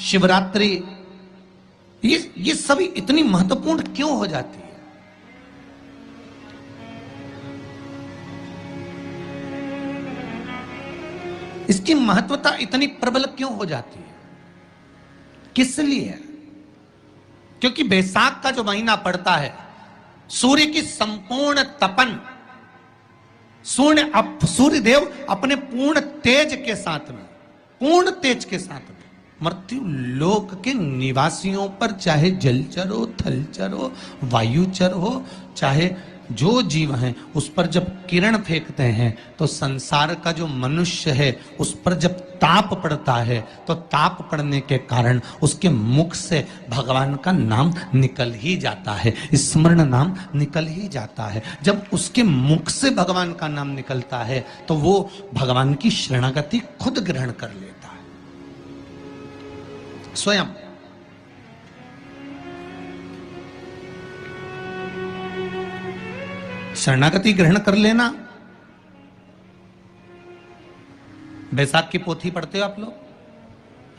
शिवरात्रि, ये सभी इतनी महत्वपूर्ण क्यों हो जाती है? इसकी महत्वता इतनी प्रबल क्यों हो जाती है? किस लिए? क्योंकि बैसाख का जो महीना पड़ता है, सूर्य की संपूर्ण तपन, सूर्य देव अपने पूर्ण तेज के साथ में, पूर्ण तेज के साथ में मृत्यु लोक के निवासियों पर, चाहे जलचर हो, थलचर हो, वायुचर हो, चाहे जो जीव हैं, उस पर जब किरण फेंकते हैं तो संसार का जो मनुष्य है उस पर जब ताप पड़ता है तो ताप पड़ने के कारण उसके मुख से भगवान का नाम निकल ही जाता है, स्मरण नाम निकल ही जाता है। जब उसके मुख से भगवान का नाम निकलता है तो वो भगवान की शरणागति खुद ग्रहण कर लेता है स्वयं। शरणागति ग्रहण कर लेना। बैसाख की पोथी पढ़ते हो आप लोग?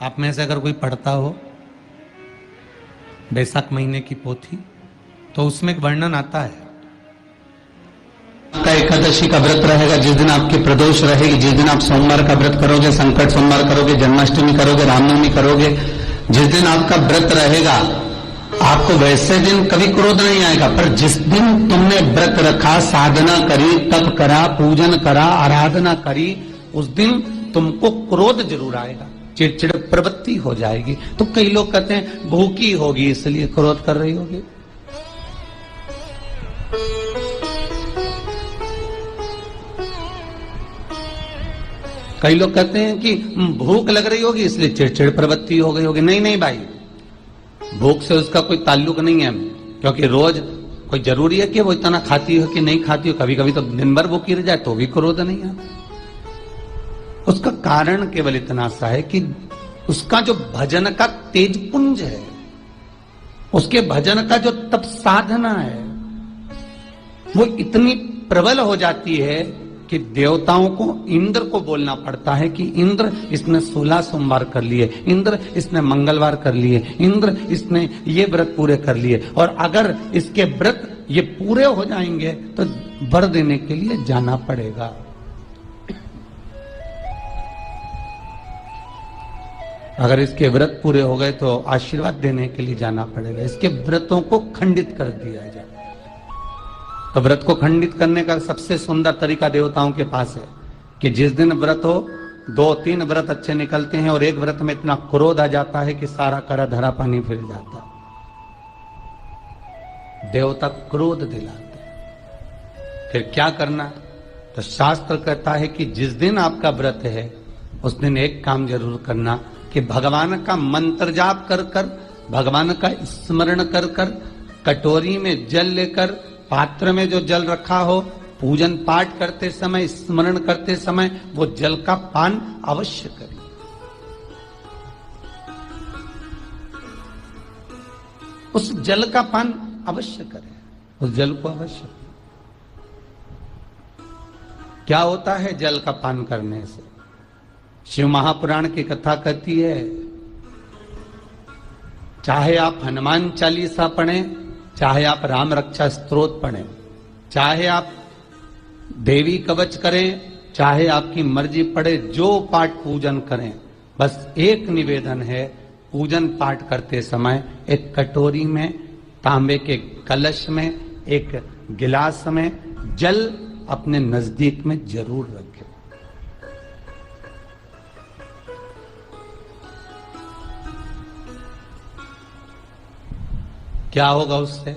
आप में से अगर कोई पढ़ता हो बैसाख महीने की पोथी, तो उसमें एक वर्णन आता है। आपका एकादशी का व्रत रहेगा, जिस दिन आपकी प्रदोष रहेगी, जिस दिन आप सोमवार का व्रत करोगे, संकट सोमवार करोगे, जन्माष्टमी करोगे, रामनवमी करोगे, जिस दिन आपका व्रत रहेगा, आपको वैसे दिन कभी क्रोध नहीं आएगा। पर जिस दिन तुमने व्रत रखा, साधना करी, तप करा, पूजन करा, आराधना करी, उस दिन तुमको क्रोध जरूर आएगा, चिड़चिड़ प्रवृत्ति हो जाएगी। तो कई लोग कहते हैं भूखी होगी इसलिए क्रोध कर रही होगी। कई लोग कहते हैं कि भूख लग रही होगी इसलिए चिड़चिड़ प्रवृत्ति हो गई होगी। नहीं नहीं भाई, भूख से उसका कोई ताल्लुक नहीं है, क्योंकि रोज कोई जरूरी है कि वो इतना खाती हो कि नहीं खाती हो। कभी कभी तो दिन भर भूखी रह जाए तो भी क्रोध नहीं है। उसका कारण केवल इतना सा है कि उसका जो भजन का तेज पुंज है, उसके भजन का जो तप साधना है, वो इतनी प्रबल हो जाती है कि देवताओं को, इंद्र को बोलना पड़ता है कि इंद्र इसने 16 सोमवार कर लिए, इंद्र इसने मंगलवार कर लिए, इंद्र इसने ये व्रत पूरे कर लिए, और अगर इसके व्रत ये पूरे हो जाएंगे तो वर देने के लिए जाना पड़ेगा। अगर इसके व्रत पूरे हो गए तो आशीर्वाद देने के लिए जाना पड़ेगा। इसके व्रतों को खंडित कर दिया जाए। तो व्रत को खंडित करने का सबसे सुंदर तरीका देवताओं के पास है कि जिस दिन व्रत हो, 2-3 व्रत अच्छे निकलते हैं और एक व्रत में इतना क्रोध आ जाता है कि सारा करा धरा पानी फिर जाता। देवता क्रोध दिलाते हैं। फिर क्या करना? तो शास्त्र कहता है कि जिस दिन आपका व्रत है उस दिन एक काम जरूर करना कि भगवान का मंत्र जाप कर कर, भगवान का स्मरण कर कर, कटोरी में जल लेकर, पात्र में जो जल रखा हो, पूजन पाठ करते समय, स्मरण करते समय वो जल का पान अवश्य करें। उस जल का पान अवश्य करें, उस जल को अवश्य। क्या होता है जल का पान करने से? शिव महापुराण की कथा कहती है, चाहे आप हनुमान चालीसा पढ़ें, चाहे आप राम रक्षा स्तोत्र पढ़ें, चाहे आप देवी कवच करें, चाहे आपकी मर्जी पड़े, जो पाठ पूजन करें, बस एक निवेदन है, पूजन पाठ करते समय एक कटोरी में, तांबे के कलश में, एक गिलास में जल अपने नजदीक में जरूर रखें। क्या होगा उससे?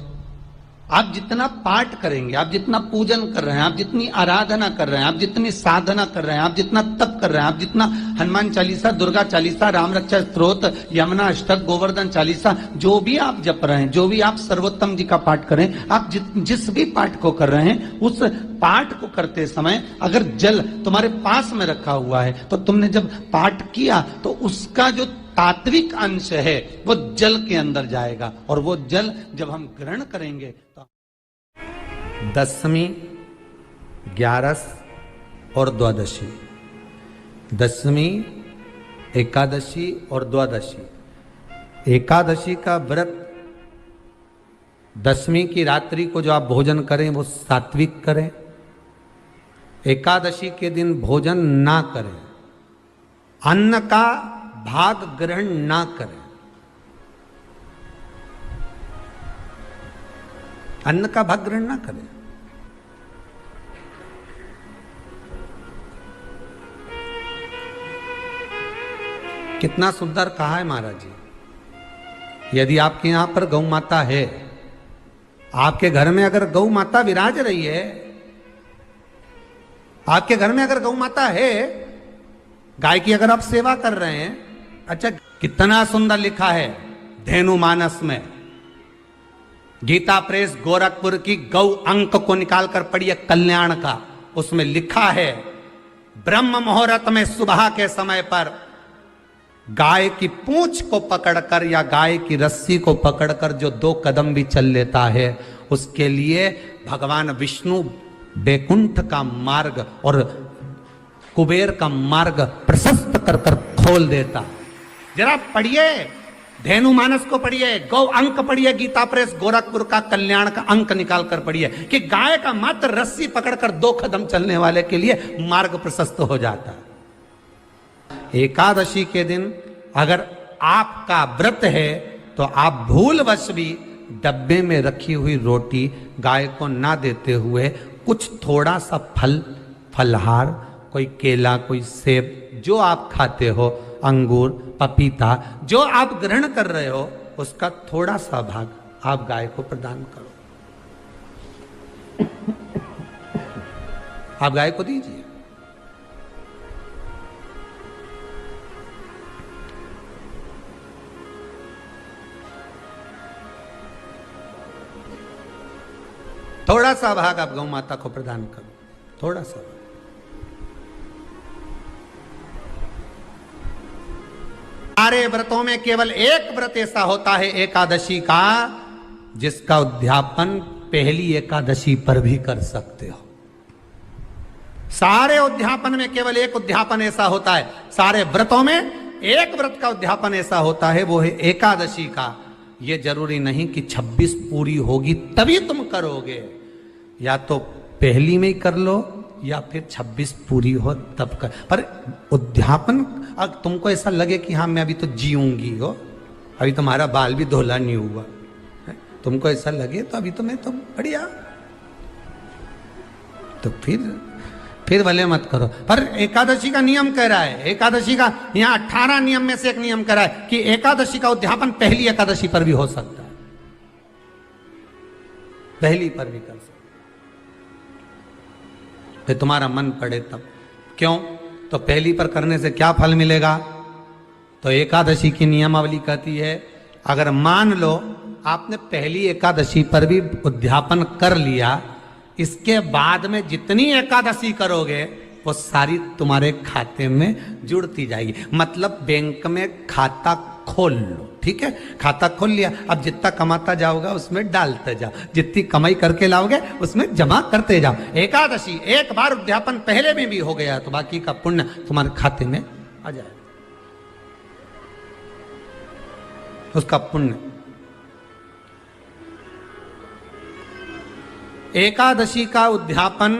आप जितना पाठ करेंगे, आप जितना पूजन कर रहे हैं, आप जितनी आराधना कर रहे हैं, आप जितनी साधना कर रहे हैं, आप जितना तप कर रहे हैं, आप जितना हनुमान चालीसा, दुर्गा चालीसा, राम रक्षा स्तोत्र, यमुना अष्टक, गोवर्धन चालीसा, जो भी आप जप रहे हैं, जो भी आप सर्वोत्तम जी का पाठ करें, आप जिस भी पाठ को कर रहे हैं, उस पाठ को करते समय अगर जल तुम्हारे पास में रखा हुआ है तो तुमने जब पाठ किया तो उसका जो तात्विक अंश है वो जल के अंदर जाएगा, और वो जल जब हम ग्रहण करेंगे तो दशमी, 11 और द्वादशी, दशमी, एकादशी और द्वादशी, एकादशी का व्रत, दशमी की रात्रि को जो आप भोजन करें वो सात्विक करें। एकादशी के दिन भोजन ना करें, अन्न का भाग ग्रहण ना करें। अन्न का भाग ग्रहण ना करें। कितना सुंदर कहा है महाराज जी। यदि आपके यहां पर गौ माता है, आपके घर में अगर गौ माता विराज रही है, आपके घर में अगर गौ माता है, गाय की अगर आप सेवा कर रहे हैं, अच्छा कितना सुंदर लिखा है धेनु मानस में, गीता प्रेस गोरखपुर की गौ अंक को निकालकर पढ़िए कल्याण का, उसमें लिखा है ब्रह्म मुहूर्त में सुबह के समय पर गाय की पूंछ को पकड़कर या गाय की रस्सी को पकड़कर जो 2 कदम भी चल लेता है, उसके लिए भगवान विष्णु बैकुंठ का मार्ग और कुबेर का मार्ग प्रशस्त कर कर खोल देता। जरा पढ़िए धेनु मानस को पढ़िए, गौ अंक पढ़िए, गीता प्रेस गोरखपुर का कल्याण का अंक निकाल कर पढ़िए कि गाय का मात्र रस्सी पकड़कर 2 कदम चलने वाले के लिए मार्ग प्रशस्त हो जाता। एकादशी के दिन अगर आपका व्रत है तो आप भूलवश भी डब्बे में रखी हुई रोटी गाय को ना देते हुए कुछ थोड़ा सा फल, फलहार, कोई केला, कोई सेब, जो आप खाते हो, अंगूर, पपीता, जो आप ग्रहण कर रहे हो, उसका थोड़ा सा भाग आप गाय को प्रदान करो। आप गाय को दीजिए। थोड़ा सा भाग आप गौ माता को प्रदान करो, थोड़ा सा। सारे व्रतों में केवल एक व्रत ऐसा होता है एकादशी का, जिसका उद्यापन पहली एकादशी पर भी कर सकते हो। सारे उद्यापन में केवल एक उद्यापन ऐसा होता है, सारे व्रतों में एक व्रत का उद्यापन ऐसा होता है, वो है एकादशी का। ये जरूरी नहीं कि 26 पूरी होगी तभी तुम करोगे, या तो पहली में ही कर लो या फिर 26 पूरी हो तब कर। पर उद्यापन, अगर तुमको ऐसा लगे कि हाँ मैं अभी तो जीऊंगी हो, अभी तुम्हारा बाल भी धोला नहीं हुआ है, तुमको ऐसा लगे तो अभी तो मैं तो बढ़िया, तो फिर भले मत करो। पर एकादशी का नियम कह रहा है, एकादशी का यहाँ 18 नियम में से एक नियम कह रहा है कि एकादशी का उद्यापन पहली एकादशी पर भी हो सकता है, पहली पर भी कर सकते, फिर तुम्हारा मन पड़े तब। क्यों? तो पहली पर करने से क्या फल मिलेगा? तो एकादशी की नियमावली कहती है, अगर मान लो आपने पहली एकादशी पर भी उद्यापन कर लिया, इसके बाद में जितनी एकादशी करोगे वो सारी तुम्हारे खाते में जुड़ती जाएगी। मतलब बैंक में खाता खोल लो, ठीक है, खाता खोल लिया, अब जितना कमाता जाओगा उसमें डालते जाओ, जितनी कमाई करके लाओगे उसमें जमा करते जाओ। एकादशी एक बार उद्यापन पहले में भी हो गया तो बाकी का पुण्य तुम्हारे खाते में आ जाएगा, उसका पुण्य। एकादशी का उद्यापन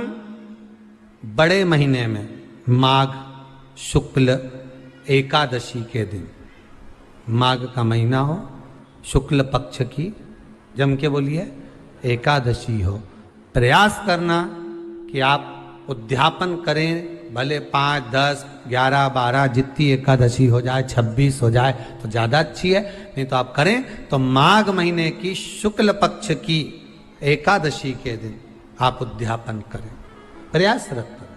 बड़े महीने में माघ शुक्ल एकादशी के दिन, माघ का महीना हो, शुक्ल पक्ष की, जम के बोलिए, एकादशी हो, प्रयास करना कि आप उद्यापन करें, भले 5, 10, 11, 12 जितनी एकादशी हो जाए, 26 हो जाए तो ज़्यादा अच्छी है, नहीं तो आप करें तो माघ महीने की शुक्ल पक्ष की एकादशी के दिन आप उद्यापन करें, प्रयासरत करें,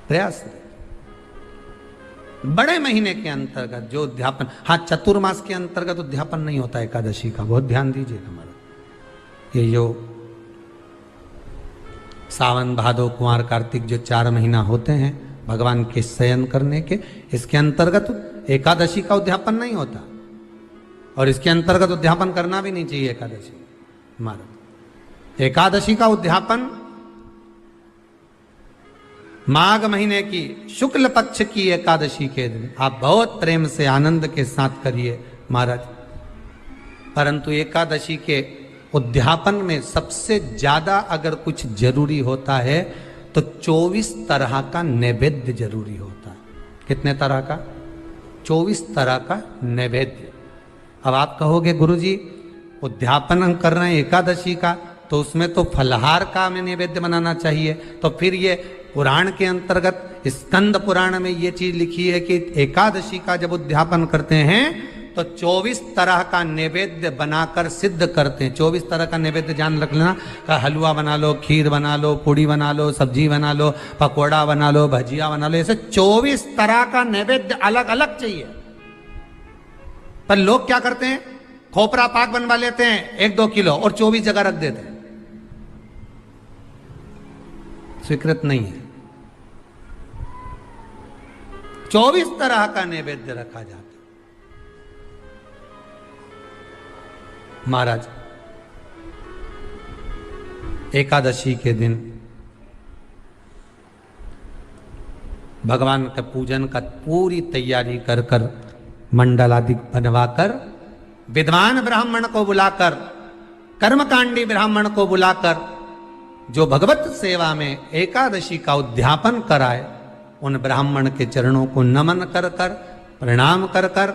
प्रयासरत। बड़े महीने के अंतर्गत जो उद्यापन, हाँ चतुर्मास के अंतर्गत उद्यापन नहीं होता एकादशी का, बहुत ध्यान दीजिएगा हमारा। ये जो सावन भादो कुंवर कार्तिक जो 4 महीना होते हैं भगवान के शयन करने के, इसके अंतर्गत एकादशी का उद्यापन नहीं होता, और इसके अंतर्गत उद्यापन करना भी नहीं चाहिए एकादशी हमारा। एकादशी का उद्यापन माघ महीने की शुक्ल पक्ष की एकादशी के दिन आप बहुत प्रेम से आनंद के साथ करिए महाराज। परंतु एकादशी के उद्यापन में सबसे ज्यादा अगर कुछ जरूरी होता है तो 24 तरह का नैवेद्य जरूरी होता है। कितने तरह का? 24 तरह का नैवेद्य। अब आप कहोगे गुरुजी उद्यापन हम कर रहे हैं एकादशी का, तो उसमें तो फलहार का हमें नैवेद्य बनाना चाहिए। तो फिर ये पुराण के अंतर्गत स्कंद पुराण में ये चीज लिखी है कि एकादशी का जब उद्यापन करते हैं तो 24 तरह का नैवेद्य बनाकर सिद्ध करते हैं। 24 तरह का नैवेद्य जान रख लेना का हलवा बना लो, खीर बना लो, पूड़ी बना लो, सब्जी बना लो, पकौड़ा बना लो, भजिया बना लो, ऐसे 24 तरह का नैवेद्य अलग अलग चाहिए। पर लोग क्या करते हैं, खोपरा पाक बनवा लेते हैं 1-2 किलो और 24 जगह रख देते हैं। स्वीकृत नहीं है। 24 तरह का नैवेद्य रखा जाता है। महाराज एकादशी के दिन भगवान के पूजन का पूरी तैयारी कर कर मंडल आदि बनवाकर विद्वान ब्राह्मण को बुलाकर, कर्मकांडी ब्राह्मण को बुलाकर जो भगवत सेवा में एकादशी का उद्यापन कराए, उन ब्राह्मण के चरणों को नमन कर कर, प्रणाम कर कर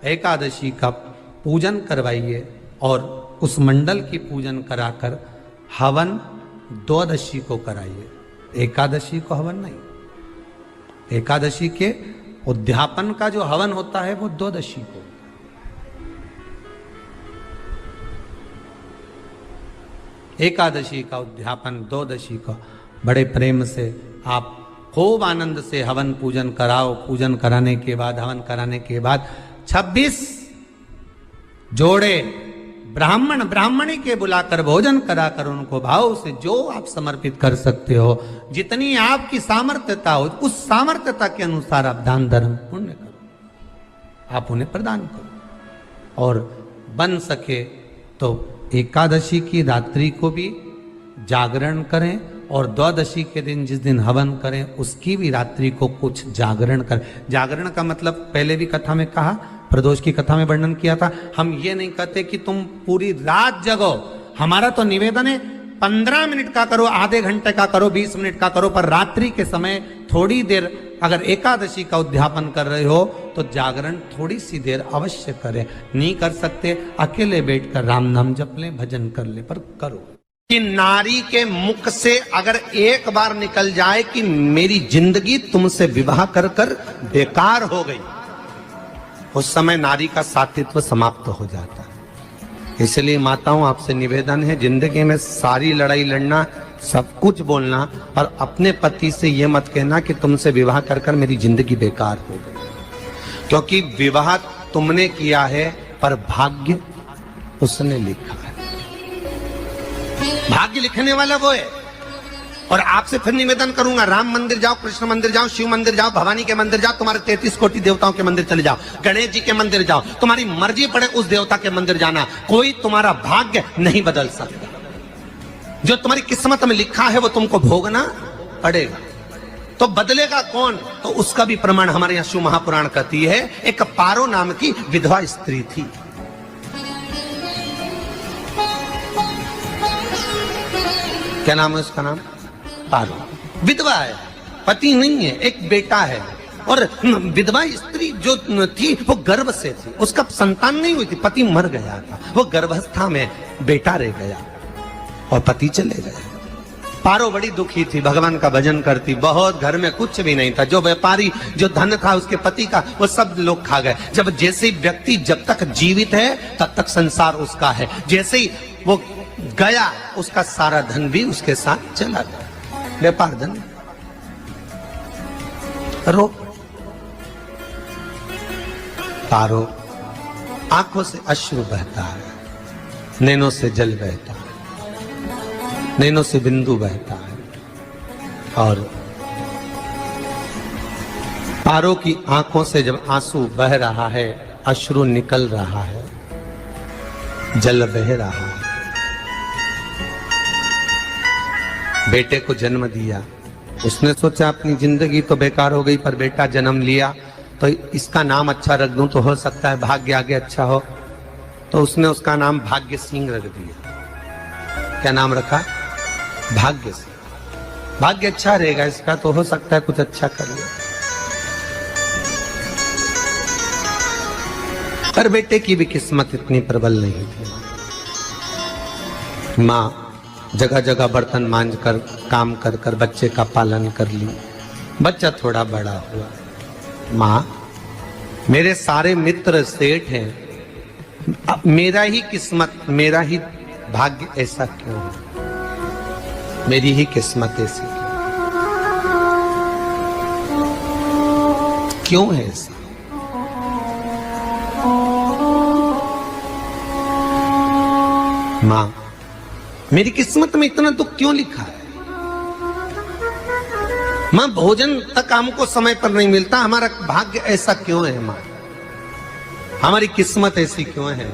एकादशी का पूजन करवाइए और उस मंडल की पूजन कराकर हवन द्वादशी को कराइए। एकादशी को हवन नहीं। एकादशी के उद्यापन का जो हवन होता है वो द्वादशी को। एकादशी का उद्यापन द्वादशी को बड़े प्रेम से आप खूब आनंद से हवन पूजन कराओ। पूजन कराने के बाद, हवन कराने के बाद 26 जोड़े ब्राह्मण ब्राह्मणी के बुलाकर भोजन कराकर उनको भाव से जो आप समर्पित कर सकते हो, जितनी आपकी सामर्थ्यता हो, उस सामर्थ्यता के अनुसार आप दान धर्म पुण्य करो, आप उन्हें प्रदान करो। और बन सके तो एकादशी की रात्रि को भी जागरण करें और द्वादशी के दिन जिस दिन हवन करें उसकी भी रात्रि को कुछ जागरण करें। जागरण का मतलब पहले भी कथा में कहा, प्रदोष की कथा में वर्णन किया था। हम ये नहीं कहते कि तुम पूरी रात जगो। हमारा तो निवेदन है 15 मिनट का करो, आधे घंटे का करो, 20 मिनट का करो, पर रात्रि के समय थोड़ी देर अगर एकादशी का उद्यापन कर रहे हो तो जागरण थोड़ी सी देर अवश्य करें। नहीं कर सकते अकेले बैठकर राम नाम जप लें, भजन कर ले, पर करो। कि नारी के मुख से अगर एक बार निकल जाए कि मेरी जिंदगी तुमसे विवाह कर कर बेकार हो गई, उस समय नारी का साथित्व समाप्त हो जाता है। इसलिए माताओं आपसे निवेदन है, जिंदगी में सारी लड़ाई लड़ना, सब कुछ बोलना, पर अपने पति से यह मत कहना कि तुमसे विवाह कर कर मेरी जिंदगी बेकार हो गई। क्योंकि विवाह तुमने किया है पर भाग्य उसने लिखा है। भाग्य लिखने वाला वो है। और आपसे फिर निवेदन करूंगा, राम मंदिर जाओ, कृष्ण मंदिर जाओ, शिव मंदिर जाओ, भवानी के मंदिर जाओ, तुम्हारे 33 कोटि देवताओं के मंदिर चले जाओ, गणेश जी के मंदिर जाओ, तुम्हारी मर्जी पड़े उस देवता के मंदिर जाना, कोई तुम्हारा भाग्य नहीं बदल सकता। जो तुम्हारी किस्मत में लिखा है वो तुमको भोगना पड़ेगा। तो बदलेगा कौन? तो उसका भी प्रमाण हमारे यहां शिव महापुराण कहती है। एक पारो नाम की विधवा स्त्री थी। क्या नाम है उसका? नाम पारो। विधवा है, पति नहीं है, एक बेटा है। और विधवा स्त्री जो थी वो गर्भ से थी, उसका संतान नहीं हुई थी, पति मर गया था, वो गर्भावस्था में बेटा रह गया और पति चले गए। पारो बड़ी दुखी थी, भगवान का भजन करती बहुत, घर में कुछ भी नहीं था। जो व्यापारी, जो धन था उसके पति का, वो सब लोग खा गए। जब जैसे व्यक्ति जब तक जीवित है तब तक संसार उसका है, जैसे ही वो गया उसका सारा धन भी उसके साथ चला गया। व्यापार धन रो। पारो आंखों से अश्रु बहता है, नैनों से जल बहता है, नैनों से बिंदु बहता है। और पारो की आंखों से जब आंसू बह रहा है, अश्रु निकल रहा है, जल बह रहा है। बेटे को जन्म दिया, उसने सोचा अपनी जिंदगी तो बेकार हो गई, पर बेटा जन्म लिया तो इसका नाम अच्छा रख दूं तो हो सकता है भाग्य आगे अच्छा हो। तो उसने उसका नाम भाग्य सिंह रख दिया। क्या नाम रखा? भाग्य सिंह। भाग्य अच्छा रहेगा इसका तो हो सकता है कुछ अच्छा कर ले। पर बेटे की भी किस्मत इतनी प्रबल नहीं थी। माँ जगह जगह बर्तन मांझ कर काम कर कर बच्चे का पालन कर ली। बच्चा थोड़ा बड़ा हुआ। माँ मेरे सारे मित्र सेठ हैं, अब मेरा ही किस्मत, मेरा ही भाग्य ऐसा क्यों है? मेरी ही किस्मत ऐसी क्यों है? ऐसा माँ मेरी किस्मत में इतना दुख क्यों लिखा है? माँ भोजन तक हमको समय पर नहीं मिलता, हमारा भाग्य ऐसा क्यों है? माँ हमारी किस्मत ऐसी क्यों है?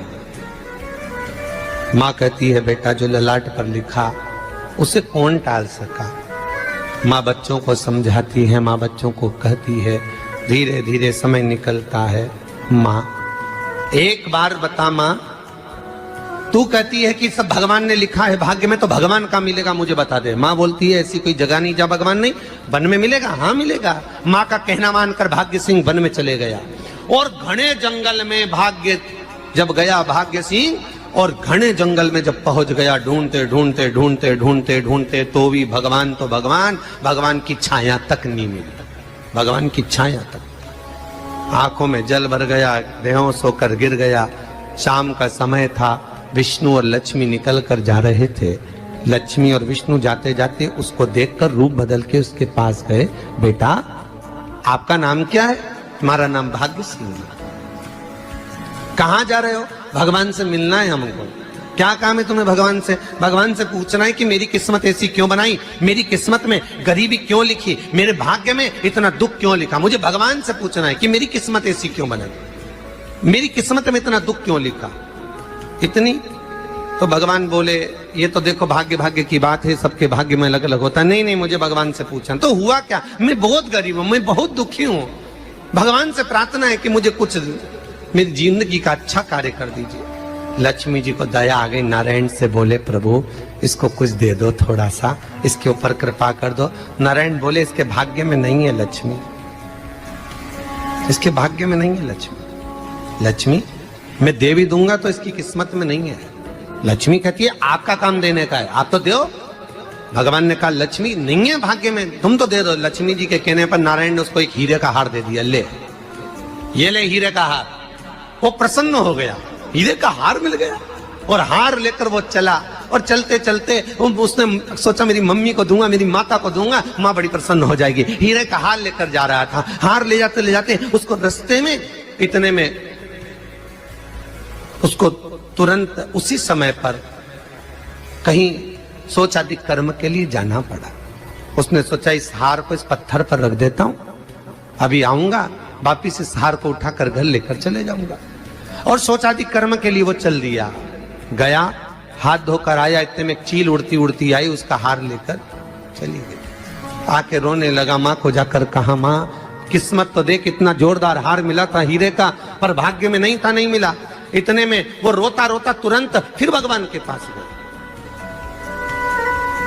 माँ कहती है बेटा जो ललाट पर लिखा उसे कौन टाल सका। माँ बच्चों को समझाती है, माँ बच्चों को कहती है, धीरे धीरे समय निकलता है। माँ एक बार बता माँ, तू कहती है कि सब भगवान ने लिखा है भाग्य में, तो भगवान का मिलेगा मुझे बता दे। माँ बोलती है ऐसी कोई जगह नहीं जहाँ भगवान नहीं। वन में मिलेगा? हाँ मिलेगा। माँ का कहना मानकर भाग्य सिंह वन में चले गया और घने जंगल में भाग्य जब गया भाग्य सिंह, और घने जंगल में जब पहुंच गया, ढूंढते ढूंढते ढूंढते ढूंढते ढूंढते तो भी भगवान तो भगवान, भगवान की छाया तक नहीं मिली। भगवान की छाया तक। आंखों में जल भर गया, बेहोश होकर गिर गया। शाम का समय था, विष्णु और लक्ष्मी निकल कर जा रहे थे। लक्ष्मी और विष्णु जाते जाते उसको देखकर रूप बदल के उसके पास गए। बेटा आपका नाम क्या है? हमारा नाम भाग्य सिंह है। कहाँ जा रहे हो? भगवान से मिलना है हमको। क्या काम है तुम्हें भगवान से? भगवान से पूछना है कि मेरी किस्मत ऐसी क्यों बनाई, मेरी किस्मत में गरीबी क्यों लिखी, मेरे भाग्य में इतना दुख क्यों लिखा। मुझे भगवान से पूछना है कि मेरी किस्मत ऐसी क्यों बनाई, मेरी किस्मत में इतना दुख क्यों लिखा। इतनी तो भगवान बोले ये तो देखो भाग्य भाग्य की बात है, सबके भाग्य में अलग अलग होता है। नहीं नहीं मुझे भगवान से पूछना। तो हुआ क्या? मैं बहुत गरीब हूं, मैं बहुत दुखी हूं। भगवान से प्रार्थना है कि मुझे कुछ मेरी जिंदगी का अच्छा कार्य कर दीजिए। लक्ष्मी जी को दया आ गई, नारायण से बोले प्रभु इसको कुछ दे दो, थोड़ा सा इसके ऊपर कृपा कर दो। नारायण बोले इसके भाग्य में नहीं है लक्ष्मी, इसके भाग्य में नहीं है लक्ष्मी। लक्ष्मी मैं दे भी दूंगा तो इसकी किस्मत में नहीं है। लक्ष्मी कहती है आपका काम देने का है, आप तो दो। भगवान ने कहा लक्ष्मी नहीं है भाग्य में, तुम तो दे दो। लक्ष्मी जी के कहने पर नारायण ने उसको एक हीरे का हार दे दिया। ले ये ले हीरे का हार। वो प्रसन्न हो गया, हीरे का हार मिल गया। और हार लेकर वो चला, और चलते चलते उसने सोचा मेरी मम्मी को दूंगा, मेरी माता को दूंगा, माँ बड़ी प्रसन्न हो जाएगी। हीरे का हार लेकर जा रहा था। हार ले जाते उसको रास्ते में इतने में उसको तुरंत उसी समय पर कहीं सोचाधिक कर्म के लिए जाना पड़ा। उसने सोचा इस हार को इस पत्थर पर रख देता हूं, अभी आऊंगा वापिस इस हार को उठाकर घर लेकर चले जाऊंगा। और सोचाधिक कर्म के लिए वो चल दिया। गया, हाथ धोकर आया, इतने में चील उड़ती उड़ती आई, उसका हार लेकर चली गई। आके रोने लगा। माँ को जाकर कहा माँ किस्मत तो देख, इतना जोरदार हार मिला था हीरे का, पर भाग्य में नहीं था, नहीं मिला। इतने में वो रोता रोता तुरंत फिर भगवान के पास गया।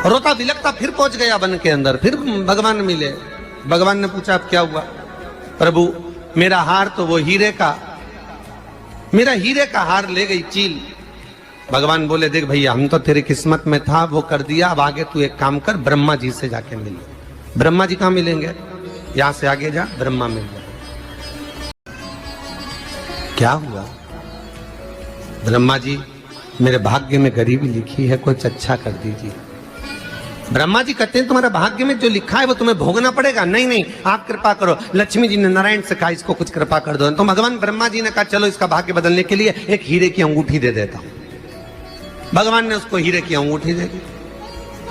रोता बिलखता फिर पहुंच गया वन के अंदर, फिर भगवान मिले। भगवान ने पूछा अब क्या हुआ? प्रभु मेरा हार तो वो हीरे का, मेरा हीरे का हार ले गई चील। भगवान बोले देख भैया हम तो तेरी किस्मत में था, वो कर दिया, अब आगे तू एक काम कर, ब्रह्मा जी से जाके मिल। ब्रह्मा जी कहाँ मिलेंगे? यहां से आगे जा, ब्रह्मा मिल जाए। क्या हुआ? ब्रह्मा जी मेरे भाग्य में गरीबी लिखी है, कुछ अच्छा कर दीजिए। ब्रह्मा जी कहते हैं तुम्हारा भाग्य में जो लिखा है वो तुम्हें भोगना पड़ेगा। नहीं नहीं आप कृपा करो। लक्ष्मी जी ने नारायण से कहा इसको कुछ कृपा कर दो। तो भगवान ब्रह्मा जी ने कहा चलो इसका भाग्य बदलने के लिए एक हीरे की अंगूठी दे देता हूं। भगवान ने उसको हीरे की अंगूठी दे दी।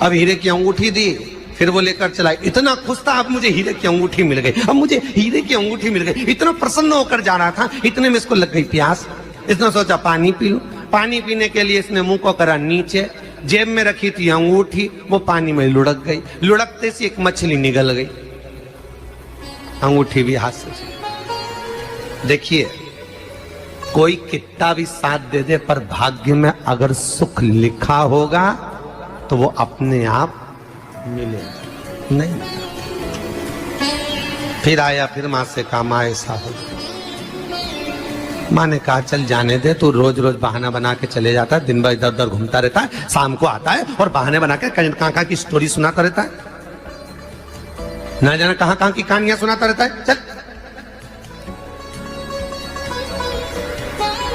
अब हीरे की अंगूठी दी, फिर वो लेकर चला। इतना खुश था, अब मुझे हीरे की अंगूठी मिल गई, अब मुझे हीरे की अंगूठी मिल गई। इतना प्रसन्न होकर जा रहा था, इतने में इसको लग गई प्यास। इसने सोचा पानी पी लूं। पानी पीने के लिए इसने मुंह को करा नीचे, जेब में रखी थी अंगूठी, वो पानी में लुढ़क गई। लुढ़कते से एक मछली निगल गई, अंगूठी भी हाथ से चली। देखिए, कोई कितना भी साथ दे दे, पर भाग्य में अगर सुख लिखा होगा तो वो अपने आप मिलेगा नहीं। फिर आया, फिर मां से कहा मां ऐसा हो। मां ने कहा चल जाने दे, तू रोज रोज बहाना बना के चले जाता है, दिन भर इधर उधर घूमता रहता है, शाम को आता है और बहाने बना के कहां की स्टोरी सुनाता रहता है, ना जाने कहां की कहानियां सुनाता रहता है। चल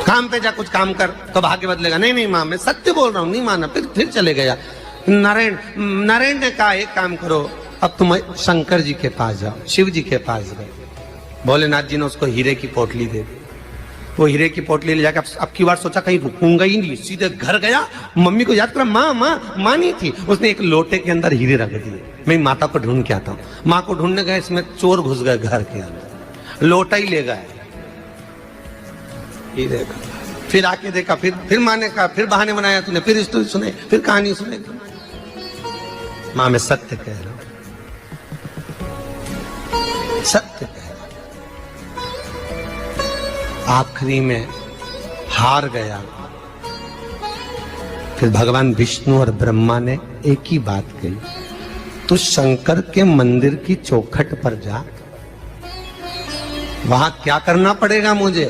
काम पे जा, कुछ काम कर तो भाग्य बदलेगा। नहीं नहीं मां, मैं सत्य बोल रहा हूं, नहीं माना। फिर चले गया। नारायण ने कहा एक काम करो, अब तुम शंकर जी के पास जाओ। शिव जी के पास गए। भोलेनाथ जी ने उसको हीरे की पोटली दे दी। वो हीरे की पोटली ले जाकर अब की बार सोचा कहीं रुकूंगा ही नहीं, सीधे घर गया। मम्मी को याद करा, माँ नहीं थी। उसने एक लोटे के अंदर हीरे रख दिए। मैं माता को ढूंढ के आता हूँ। माँ को ढूंढने गए, इसमें चोर घुस गए घर के अंदर, लोटा ही ले गए हीरे का। फिर आके देखा, फिर माँ ने कहा, फिर बहाने बनाया तूने, फिर स्टोरी सुने, फिर कहानी सुने। माँ मैं सत्य कह रहा हूं, सत्य कह रहा हूं। आखिरी में हार गया। फिर भगवान विष्णु और ब्रह्मा ने एक ही बात कही, तू शंकर के मंदिर की चौखट पर जा। वहां क्या करना पड़ेगा मुझे?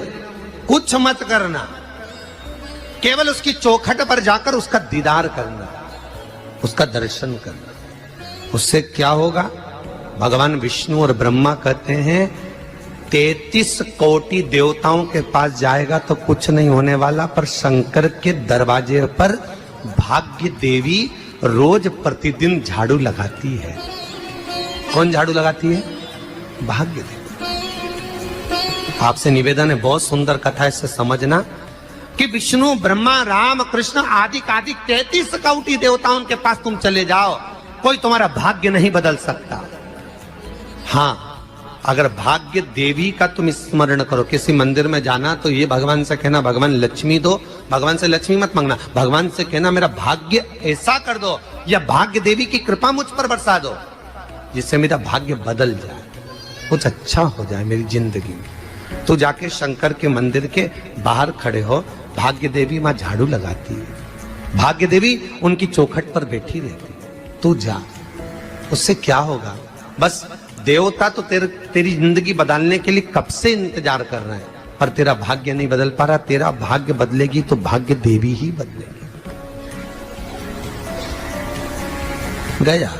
कुछ मत करना, केवल उसकी चौखट पर जाकर उसका दीदार करना, उसका दर्शन करना। उससे क्या होगा? भगवान विष्णु और ब्रह्मा कहते हैं 33 कोटि देवताओं के पास जाएगा तो कुछ नहीं होने वाला, पर शंकर के दरवाजे पर भाग्य देवी रोज प्रतिदिन झाड़ू लगाती है। कौन झाड़ू लगाती है? भाग्य देवी। आपसे निवेदन है, बहुत सुंदर कथा है, इससे समझना कि विष्णु ब्रह्मा राम कृष्ण आदि 33 कोटि देवताओं के पास तुम चले जाओ, कोई तुम्हारा भाग्य नहीं बदल सकता। हाँ, अगर भाग्य देवी का तुम स्मरण करो, किसी मंदिर में जाना तो ये भगवान से कहना भगवान लक्ष्मी दो, भगवान से लक्ष्मी मत मांगना, भगवान से कहना मेरा भाग्य ऐसा कर दो, या भाग्य देवी की कृपा मुझ पर बरसा दो जिससे मेरा भाग्य बदल जाए, कुछ अच्छा हो जाए मेरी जिंदगी में। तो जाके शंकर के मंदिर के बाहर खड़े हो, भाग्य देवी मां झाड़ू लगाती है, भाग्य देवी उनकी चौखट पर बैठी रहती है। तू जा, उससे क्या होगा? बस देवता तो तेरी जिंदगी बदलने के लिए कब से इंतजार कर रहे हैं, पर तेरा भाग्य नहीं बदल पा रहा। तेरा भाग्य बदलेगी तो भाग्य देवी ही बदलेगी। गया,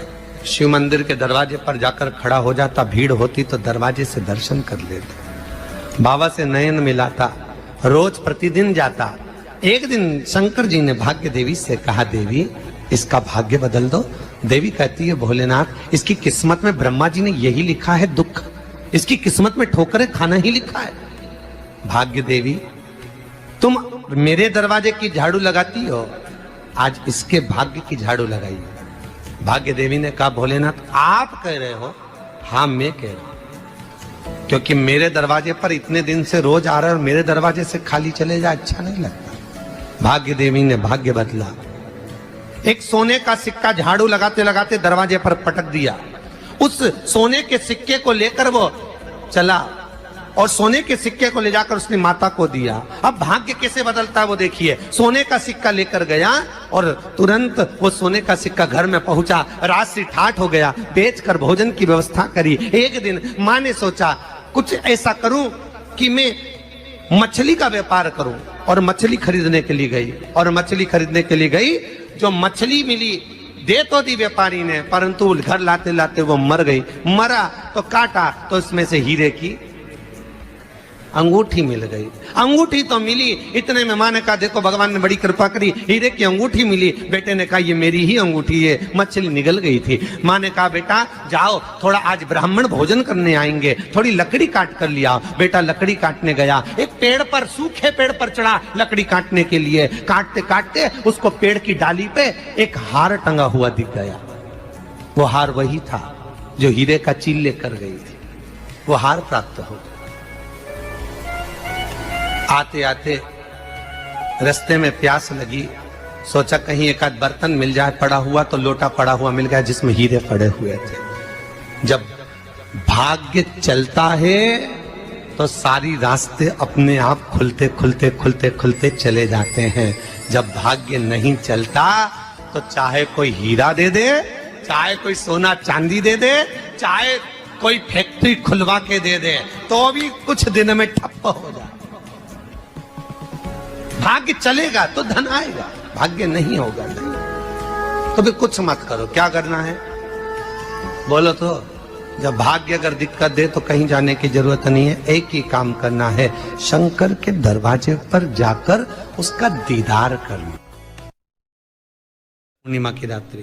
शिव मंदिर के दरवाजे पर जाकर खड़ा हो जाता, भीड़ होती तो दरवाजे से दर्शन कर लेता, बाबा से नयन मिलाता, रोज प्रतिदिन जाता। एक दिन शंकर जी ने भाग्य देवी से कहा, देवी इसका भाग्य बदल दो। देवी कहती है, भोलेनाथ इसकी किस्मत में ब्रह्मा जी ने यही लिखा है दुख, इसकी किस्मत में ठोकरें खाना ही लिखा है। भाग्य देवी तुम मेरे दरवाजे की झाड़ू लगाती हो, आज इसके भाग्य की झाड़ू लगाई। भाग्य देवी ने कहा, भोलेनाथ आप कह रहे हो? हाँ मैं कह रहा हूं, क्योंकि मेरे दरवाजे पर इतने दिन से रोज आ रहा है और मेरे दरवाजे से खाली चले जाए अच्छा नहीं लगता। भाग्य देवी ने भाग्य बदला। एक सोने का सिक्का झाड़ू लगाते लगाते दरवाजे पर पटक दिया। उस सोने के सिक्के को लेकर वो चला और सोने के सिक्के को ले जाकर उसने माता को दिया। अब भाग्य कैसे बदलता है वो देखिए। सोने का सिक्का लेकर गया और तुरंत वो सोने का सिक्का घर में पहुंचा। रात से ठाठ हो गया, बेचकर भोजन की व्यवस्था करी। एक दिन माँ ने सोचा कुछ ऐसा करूं कि मैं मछली का व्यापार करूं, और मछली खरीदने के लिए गई। और मछली खरीदने के लिए गई, जो मछली मिली दे तो दी व्यापारी ने, परंतु घर लाते लाते वो मर गई। मरा तो काटा तो इसमें से हीरे की अंगूठी मिल गई। अंगूठी तो मिली, इतने में माँ ने कहा देखो भगवान ने बड़ी कृपा करी, हीरे की अंगूठी मिली। बेटे ने कहा ये मेरी ही अंगूठी है, मछली निगल गई थी। माँ ने कहा बेटा जाओ, थोड़ा आज ब्राह्मण भोजन करने आएंगे, थोड़ी लकड़ी काट कर लिया। बेटा लकड़ी काटने गया, एक पेड़ पर, सूखे पेड़ पर चढ़ा लकड़ी काटने के लिए। काटते काटते उसको पेड़ की डाली पे एक हार टंगा हुआ दिख गया। वो हार वही था जो हीरे का चील लेकर गई थी। वो हार प्राप्त हो गया। आते आते रास्ते में प्यास लगी, सोचा कहीं एक आध बर्तन मिल जाए पड़ा हुआ, तो लोटा पड़ा हुआ मिल गया जिसमें हीरे पड़े हुए थे। जब भाग्य चलता है तो सारी रास्ते अपने आप खुलते खुलते खुलते खुलते चले जाते हैं। जब भाग्य नहीं चलता तो चाहे कोई हीरा दे दे, चाहे कोई सोना चांदी दे दे, चाहे कोई फैक्ट्री खुलवा के दे दे, तो भी कुछ दिन में ठप्प हो जाए। भाग्य चलेगा तो धन आएगा, भाग्य नहीं होगा नहीं। तो भी कुछ मत करो, क्या करना है बोलो तो। जब भाग्य अगर दिक्कत दे तो कहीं जाने की जरूरत नहीं है, एक ही काम करना है, शंकर के दरवाजे पर जाकर उसका दीदार करना। पूर्णिमा की रात्रि